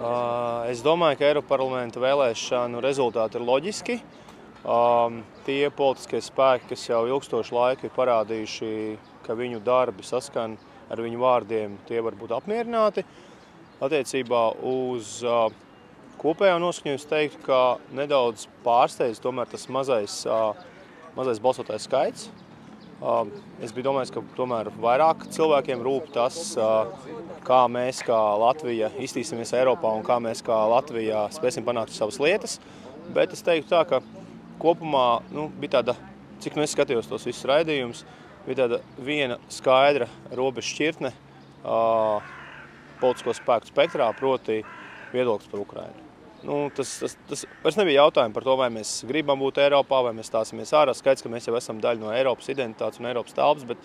Es domāju, ka Eiroparlamenta vēlēšanu rezultāti ir loģiski. Tie politiskie spēki, kas jau ilgstošu laiku ir parādījuši, ka viņu darbi saskan ar viņu vārdiem, tie var būt apmierināti. Attiecībā uz kopējo noskaņojumu es teiktu, ka nedaudz pārsteidz tomēr tas mazais balsotājs skaits. Es biju domājis, ka tomēr vairāk cilvēkiem rūp tas, kā mēs kā Latvija iztīsimies Eiropā un kā mēs kā Latvija spēsim panākt savas lietas. Bet es teiktu tā, ka kopumā bija tāda, cik es skatījos tos visus raidījumus, bija tāda viena skaidra robeža šķirtne politisko spēku spektrā, proti viedoklis par Ukrainu. Tas vairs nebija jautājumi par to, vai mēs gribam būt Eiropā, vai mēs stāsimies ārā. Skaidrs, ka mēs jau esam daļa no Eiropas identitātes un Eiropas telpas, bet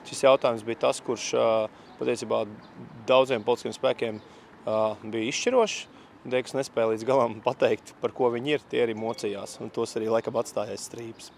šis jautājums bija tas, kurš patiesībā daudziem politiskiem spēkiem bija izšķirošs. Tie, kas nespēja līdz galam pateikt, par ko viņi ir, tie arī mocījās, un tos arī laikam atstāja aiz strīpas.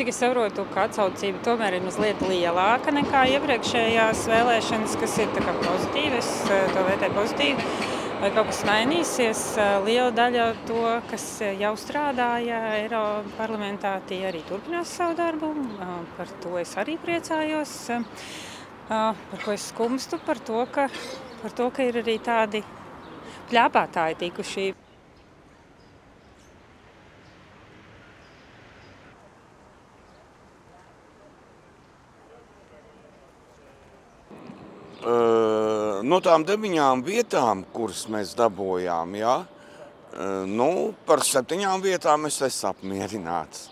Cik es saprotu, ka atsaucība tomēr ir mazliet lielāka nekā iepriekšējās vēlēšanas, kas ir tā kā pozitīvi, es to vērtēju pozitīvi. Vai kaut kas mainīsies? Liela daļa to, kas jau strādāja Eiroparlamentā, tie arī turpinās savu darbu. Par to es arī priecājos. Par ko es skumstu? Par to, ka ir arī tādi pļāpātāji tikuši. No tām 9 vietām, kuras mēs dabūjām, par 7 vietām es esmu apmierināts.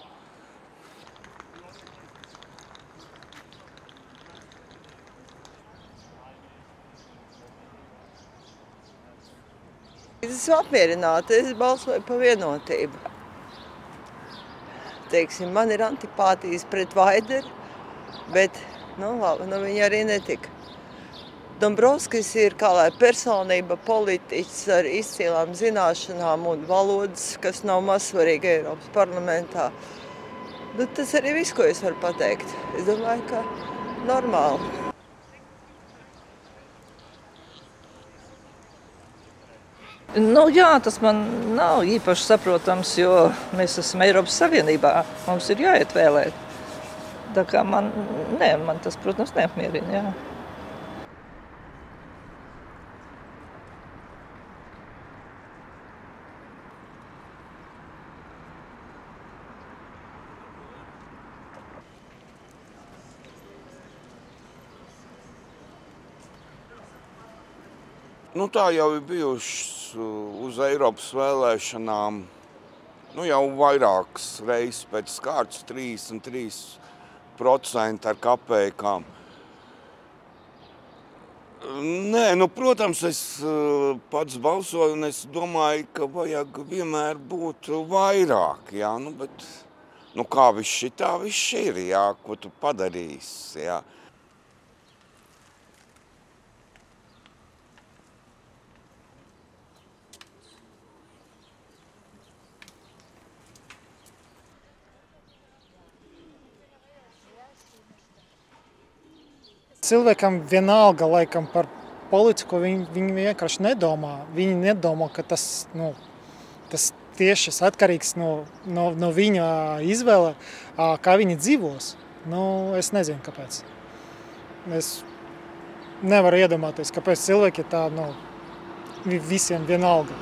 Es esmu apmierināta, es balsoju par vienotību. Teiksim, man ir antipātijas pret Vaideru, bet viņa arī netika. Dombrovskis ir kā lai personība, politiķis ar izcīlām zināšanām un valodas, kas nav mazsvarīga Eiropas parlamentā. Tas arī viss, ko es varu pateikt. Es domāju, ka normāli. Jā, tas man nav īpaši saprotams, jo mēs esam Eiropas Savienībā. Mums ir jāiet vēlēt. Tā kā man tas, protams, neapmierina, jā. Tā jau ir bijuši uz Eiropas vēlēšanām jau vairākas reizes pēc kārtas 33% ar kapējām. Protams, es pats balsoju un es domāju, ka vajag vienmēr būt vairāk, bet kā viss šitā viss ir, ko tu padarīsi, Cilvēkam vienalga laikam par politiku, viņi vienkārši nedomā. Viņi nedomā, ka tas tieši atkarīgs no viņa izvēle, kā viņi dzīvos. Es nezinu, kāpēc. Es nevaru iedomāties, kāpēc cilvēki tā visiem vienalga.